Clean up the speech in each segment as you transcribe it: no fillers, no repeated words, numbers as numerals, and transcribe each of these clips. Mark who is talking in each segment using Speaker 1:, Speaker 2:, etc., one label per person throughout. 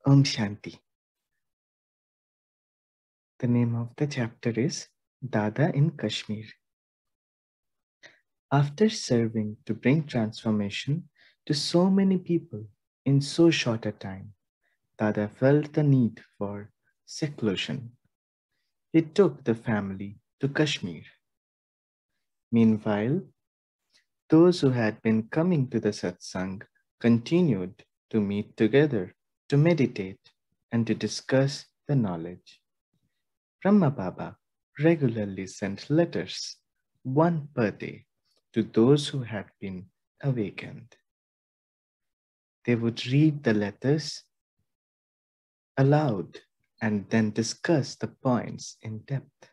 Speaker 1: Om Shanti. The name of the chapter is Dada in Kashmir. After serving to bring transformation to so many people in so short a time, Dada felt the need for seclusion. He took the family to Kashmir. Meanwhile, those who had been coming to the satsang continued to meet together to meditate and to discuss the knowledge. Brahma Baba regularly sent letters, one per day, to those who had been awakened. They would read the letters aloud and then discuss the points in depth.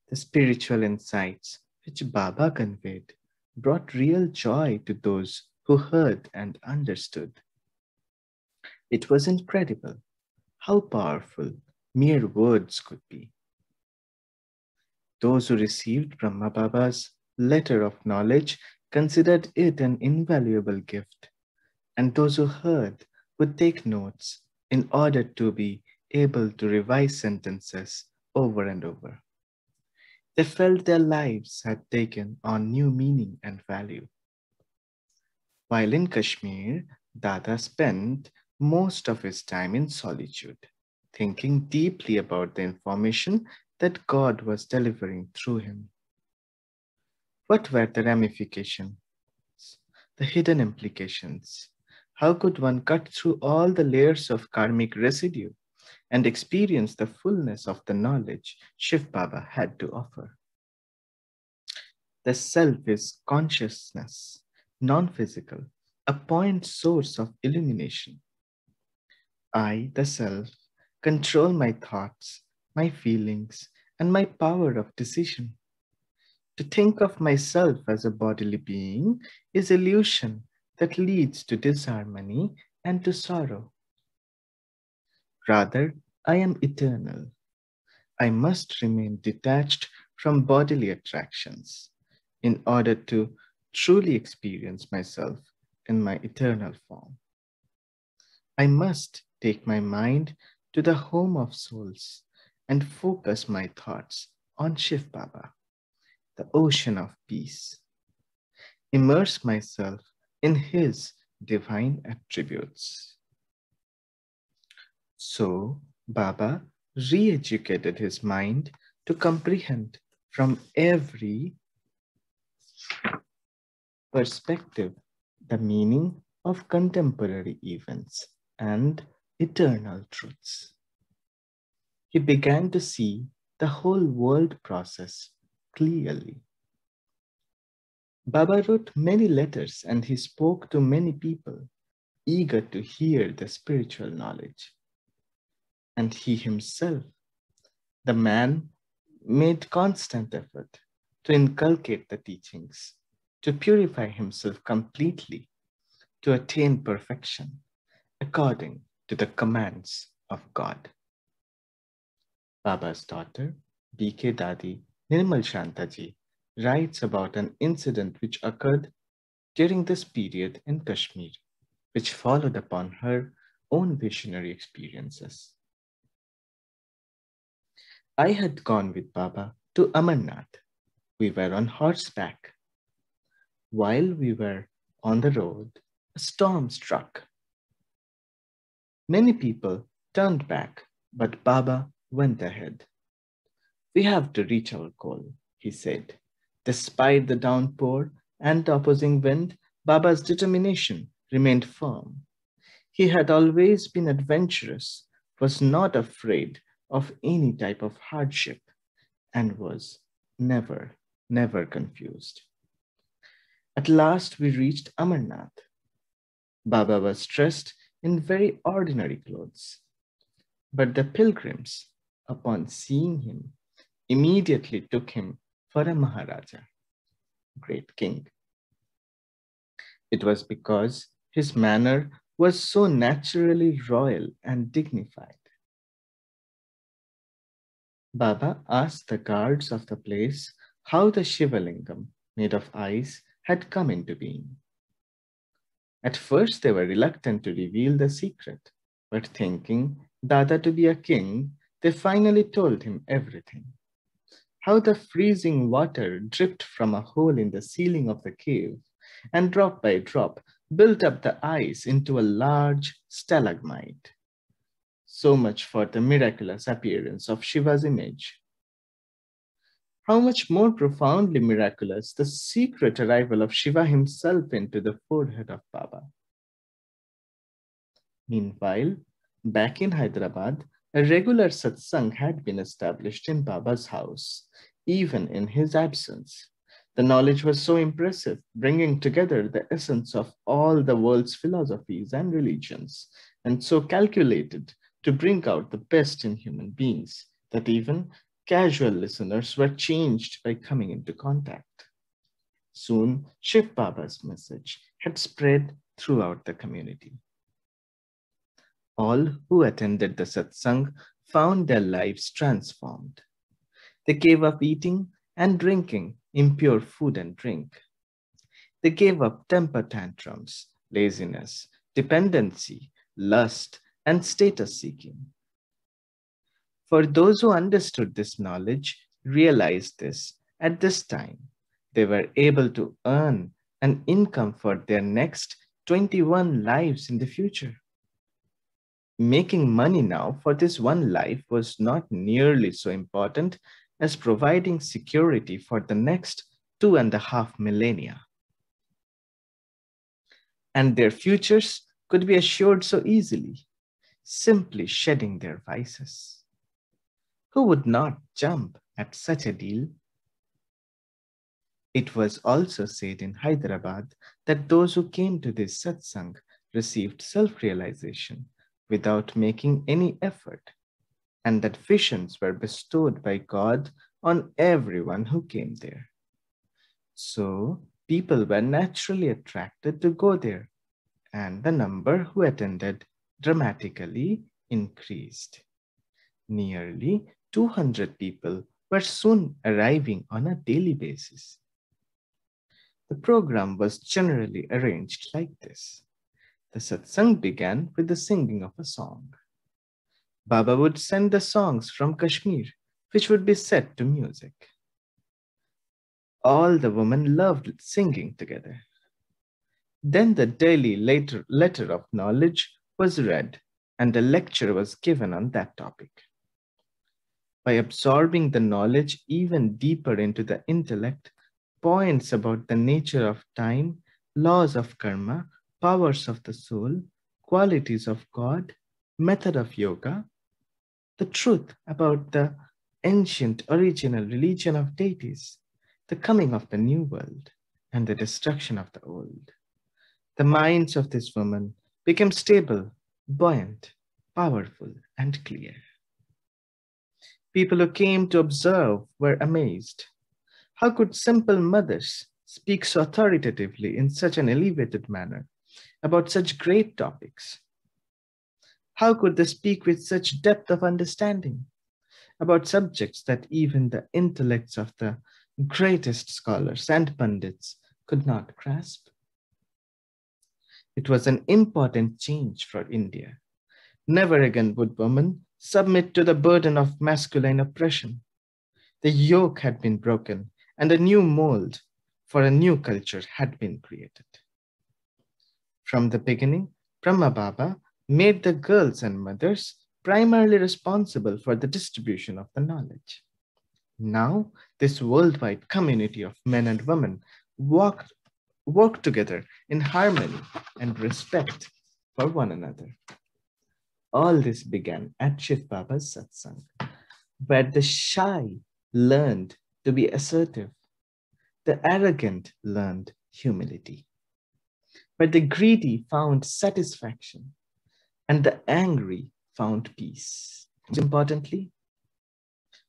Speaker 1: The spiritual insights which Baba conveyed brought real joy to those who heard and understood. It was incredible how powerful mere words could be. Those who received Brahma Baba's letter of knowledge considered it an invaluable gift, and those who heard would take notes in order to be able to revise sentences over and over. They felt their lives had taken on new meaning and value. While in Kashmir, Dada spent most of his time in solitude, thinking deeply about the information that God was delivering through him. What were the ramifications, the hidden implications? How could one cut through all the layers of karmic residue and experience the fullness of the knowledge Shiv Baba had to offer? The self is consciousness, non physical, a point source of illumination. I, the self, control my thoughts, my feelings, and my power of decision. To think of myself as a bodily being is illusion that leads to disharmony and to sorrow. Rather, I am eternal. I must remain detached from bodily attractions in order to truly experience myself in my eternal form. I must take my mind to the home of souls and focus my thoughts on Shiv Baba, the ocean of peace. Immerse myself in his divine attributes. So, Baba re-educated his mind to comprehend from every perspective the meaning of contemporary events and eternal truths. He began to see the whole world process clearly. Baba wrote many letters and he spoke to many people, eager to hear the spiritual knowledge. And he himself, the man, made constant effort to inculcate the teachings, to purify himself completely, to attain perfection according to the commands of God. Baba's daughter, B.K. Dadi Nirmal Shantaji, writes about an incident which occurred during this period in Kashmir, which followed upon her own visionary experiences. I had gone with Baba to Amarnath. We were on horseback. While we were on the road, a storm struck. Many people turned back, but Baba went ahead. We have to reach our goal, he said. Despite the downpour and the opposing wind, Baba's determination remained firm. He had always been adventurous, was not afraid of any type of hardship, and was never confused. At last we reached Amarnath. Baba was dressed in very ordinary clothes, but the pilgrims, upon seeing him, immediately took him for a Maharaja, great king. It was because his manner was so naturally royal and dignified. Baba asked the guards of the place how the Shivalingam made of ice had come into being. At first, they were reluctant to reveal the secret, But thinking Dada to be a king, they finally told him everything. How the freezing water dripped from a hole in the ceiling of the cave and drop by drop built up the ice into a large stalagmite. So much for the miraculous appearance of Shiva's image. How much more profoundly miraculous the secret arrival of Shiva himself into the forehead of Baba. Meanwhile, back in Hyderabad, a regular satsang had been established in Baba's house, even in his absence. The knowledge was so impressive, bringing together the essence of all the world's philosophies and religions, and so calculated to bring out the best in human beings that even casual listeners were changed by coming into contact. Soon, Shiv Baba's message had spread throughout the community. All who attended the satsang found their lives transformed. They gave up eating and drinking impure food and drink. They gave up temper tantrums, laziness, dependency, lust, and status seeking. For those who understood this knowledge, realized this at this time, they were able to earn an income for their next 21 lives in the future. Making money now for this one life was not nearly so important as providing security for the next 2.5 millennia. And their futures could be assured so easily, simply shedding their vices. Who would not jump at such a deal? It was also said in Hyderabad that those who came to this satsang received self-realization without making any effort, and that visions were bestowed by God on everyone who came there. So people were naturally attracted to go there, and the number who attended dramatically increased. Nearly 200 people were soon arriving on a daily basis. The program was generally arranged like this. The satsang began with the singing of a song. Baba would send the songs from Kashmir, which would be set to music. All the women loved singing together. Then the daily letter of knowledge was read, and a lecture was given on that topic. By absorbing the knowledge even deeper into the intellect, points about the nature of time, laws of karma, powers of the soul, qualities of God, method of yoga, the truth about the ancient original religion of deities, the coming of the new world, and the destruction of the old. The minds of this woman became stable, buoyant, powerful, and clear. People who came to observe were amazed. How could simple mothers speak so authoritatively in such an elevated manner about such great topics? How could they speak with such depth of understanding about subjects that even the intellects of the greatest scholars and pundits could not grasp? It was an important change for India. Never again would women submit to the burden of masculine oppression. The yoke had been broken, and a new mold for a new culture had been created. From the beginning, Brahma Baba made the girls and mothers primarily responsible for the distribution of the knowledge. Now, this worldwide community of men and women work together in harmony and respect for one another. All this began at Shiv Baba's satsang, where the shy learned to be assertive, the arrogant learned humility, where the greedy found satisfaction, and the angry found peace. Most importantly,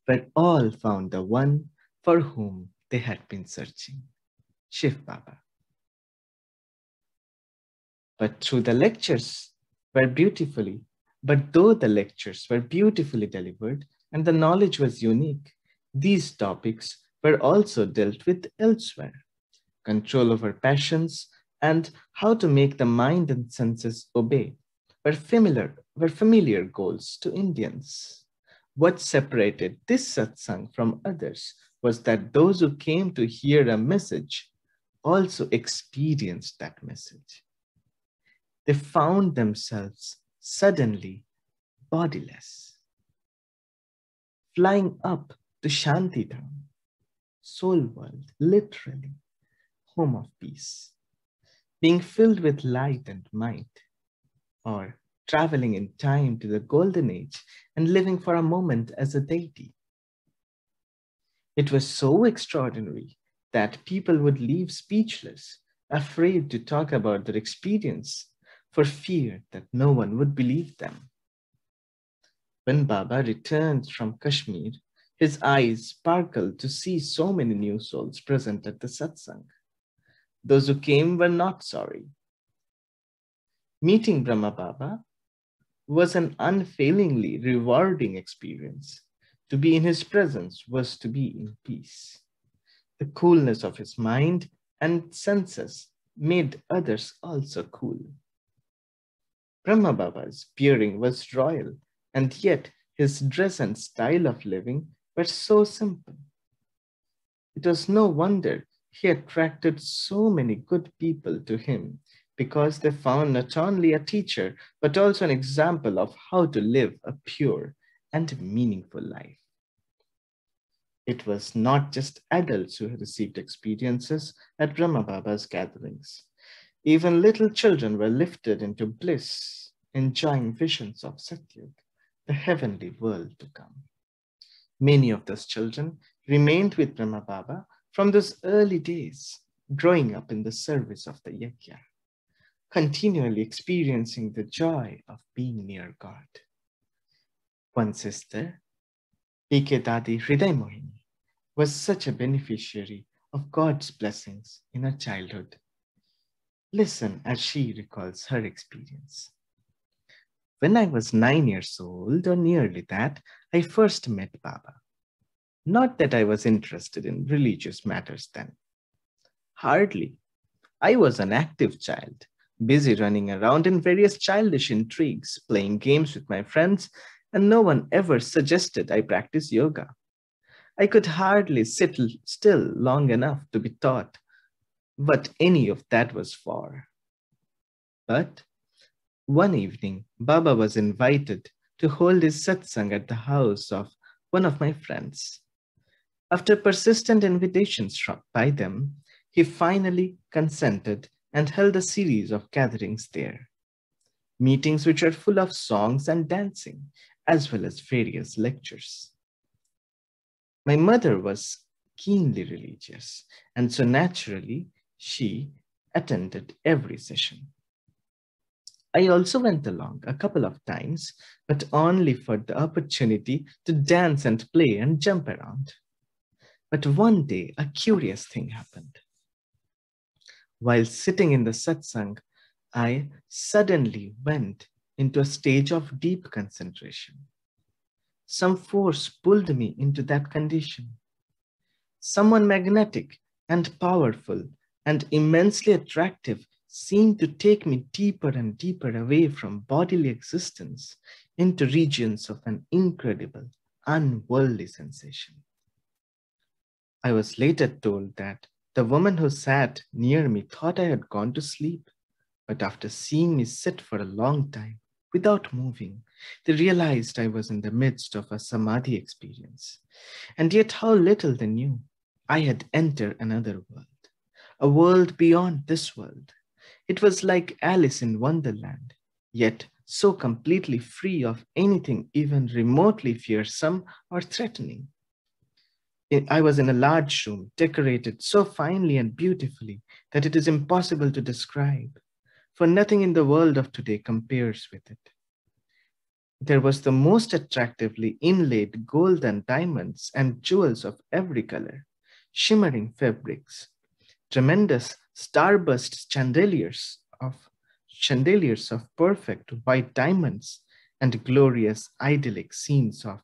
Speaker 1: where all found the one for whom they had been searching, Shiv Baba. But though the lectures were beautifully delivered and the knowledge was unique, these topics were also dealt with elsewhere. Control over passions and how to make the mind and senses obey, were familiar goals to Indians. What separated this satsang from others was that those who came to hear a message also experienced that message. They found themselves suddenly bodiless, flying up to Shanti Dham, soul world, literally, home of peace, being filled with light and might, or traveling in time to the golden age and living for a moment as a deity. It was so extraordinary that people would leave speechless, afraid to talk about their experience for fear that no one would believe them. When Baba returned from Kashmir, his eyes sparkled to see so many new souls present at the satsang. Those who came were not sorry. Meeting Brahma Baba was an unfailingly rewarding experience. To be in his presence was to be in peace. The coolness of his mind and senses made others also cool. Brahma Baba's bearing was royal, and yet his dress and style of living were so simple. It was no wonder he attracted so many good people to him because they found not only a teacher but also an example of how to live a pure and meaningful life. It was not just adults who received experiences at Brahma Baba's gatherings. Even little children were lifted into bliss, enjoying visions of Satyug, the heavenly world to come. Many of those children remained with Brahma Baba from those early days, growing up in the service of the yajna, continually experiencing the joy of being near God. One sister, P.K. Dadi Hriday Mohini, was such a beneficiary of God's blessings in her childhood. Listen as she recalls her experience. When I was 9 years old, or nearly that, I first met Baba. Not that I was interested in religious matters then. Hardly. I was an active child, busy running around in various childish intrigues, playing games with my friends, and no one ever suggested I practice yoga. I could hardly sit still long enough to be taught what any of that was for. But one evening, Baba was invited to hold his satsang at the house of one of my friends. After persistent invitations by them, he finally consented and held a series of gatherings there. Meetings which were full of songs and dancing, as well as various lectures. My mother was keenly religious, and so naturally she attended every session. I also went along a couple of times, but only for the opportunity to dance and play and jump around. But one day, a curious thing happened. While sitting in the satsang, I suddenly went into a stage of deep concentration. Some force pulled me into that condition. Someone magnetic and powerful and immensely attractive seemed to take me deeper and deeper away from bodily existence into regions of an incredible, unworldly sensation. I was later told that the woman who sat near me thought I had gone to sleep, but after seeing me sit for a long time without moving, they realized I was in the midst of a samadhi experience. And yet how little they knew. I had entered another world, a world beyond this world. It was like Alice in Wonderland, yet so completely free of anything even remotely fearsome or threatening. I was in a large room, decorated so finely and beautifully that it is impossible to describe, for nothing in the world of today compares with it. There was the most attractively inlaid gold and diamonds and jewels of every color, shimmering fabrics, tremendous starburst chandeliers of perfect white diamonds, and glorious idyllic scenes of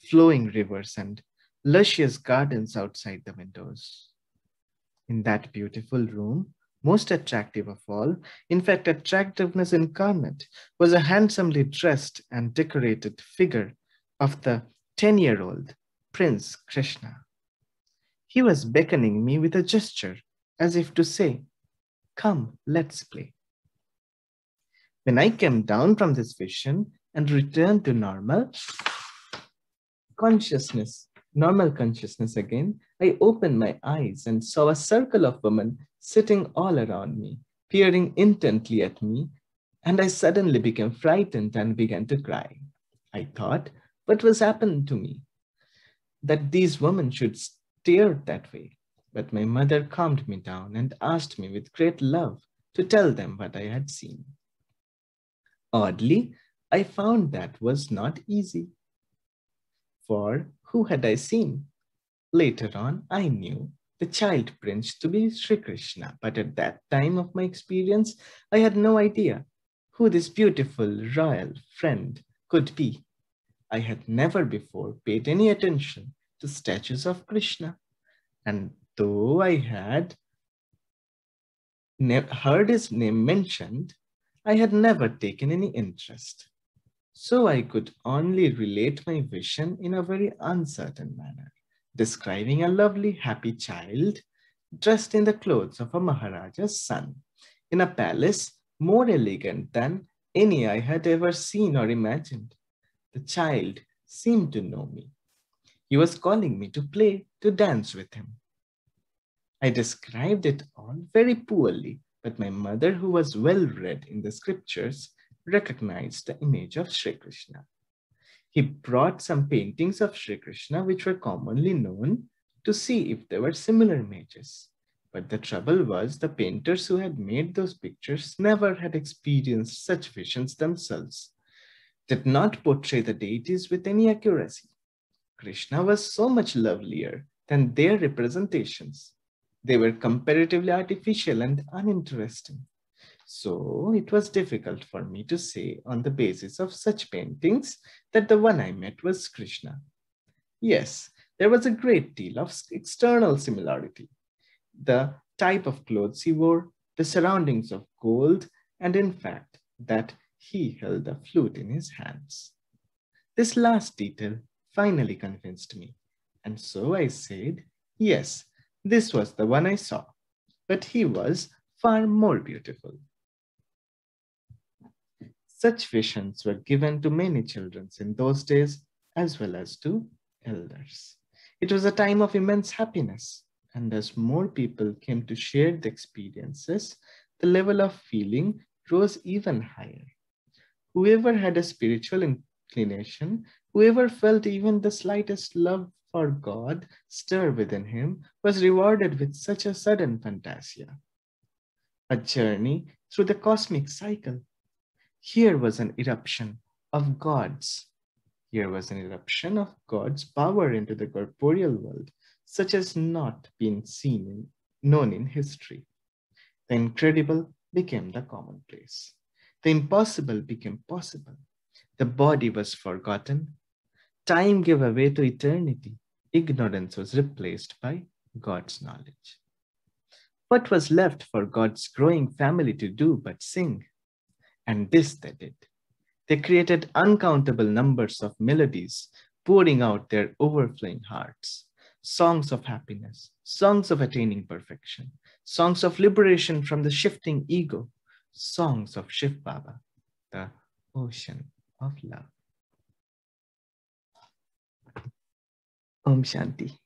Speaker 1: flowing rivers and luscious gardens outside the windows. In that beautiful room, Most attractive of all, in fact, attractiveness incarnate, was a handsomely dressed and decorated figure of the 10-year-old Prince Krishna. He was beckoning me with a gesture, as if to say, "Come, let's play." When I came down from this vision and returned to normal consciousness again, I opened my eyes and saw a circle of women sitting all around me, peering intently at me, and I suddenly became frightened and began to cry. I thought, what was happening to me? That these women should stare that way. But my mother calmed me down and asked me with great love to tell them what I had seen. Oddly, I found that was not easy. For who had I seen? Later on, I knew the child prince to be Sri Krishna, but at that time of my experience, I had no idea who this beautiful royal friend could be. I had never before paid any attention to statues of Krishna, and though I had heard his name mentioned, I had never taken any interest. So I could only relate my vision in a very uncertain manner, describing a lovely, happy child dressed in the clothes of a Maharaja's son, in a palace more elegant than any I had ever seen or imagined. The child seemed to know me. He was calling me to play, to dance with him. I described it all very poorly, but my mother, who was well read in the scriptures, recognized the image of Sri Krishna. He brought some paintings of Sri Krishna which were commonly known to see if there were similar images. But the trouble was the painters who had made those pictures never had experienced such visions themselves, did not portray the deities with any accuracy. Krishna was so much lovelier than their representations. They were comparatively artificial and uninteresting. So it was difficult for me to say on the basis of such paintings that the one I met was Krishna. Yes, there was a great deal of external similarity. The type of clothes he wore, the surroundings of gold, and in fact, that he held a flute in his hands. This last detail finally convinced me, and so I said, yes, this was the one I saw, but he was far more beautiful. Such visions were given to many children in those days, as well as to elders. It was a time of immense happiness, and as more people came to share the experiences, the level of feeling rose even higher. Whoever had a spiritual inclination, whoever felt even the slightest love for God stir within him, was rewarded with such a sudden fantasia. A journey through the cosmic cycle. Here was an eruption of gods. Here was an eruption of God's power into the corporeal world, such as not been known in history. The incredible became the commonplace. The impossible became possible. The body was forgotten. Time gave way to eternity. Ignorance was replaced by God's knowledge. What was left for God's growing family to do but sing? And this they did. They created uncountable numbers of melodies, pouring out their overflowing hearts. Songs of happiness, songs of attaining perfection, songs of liberation from the shifting ego, songs of Shiv Baba, the ocean of love. Om Shanti.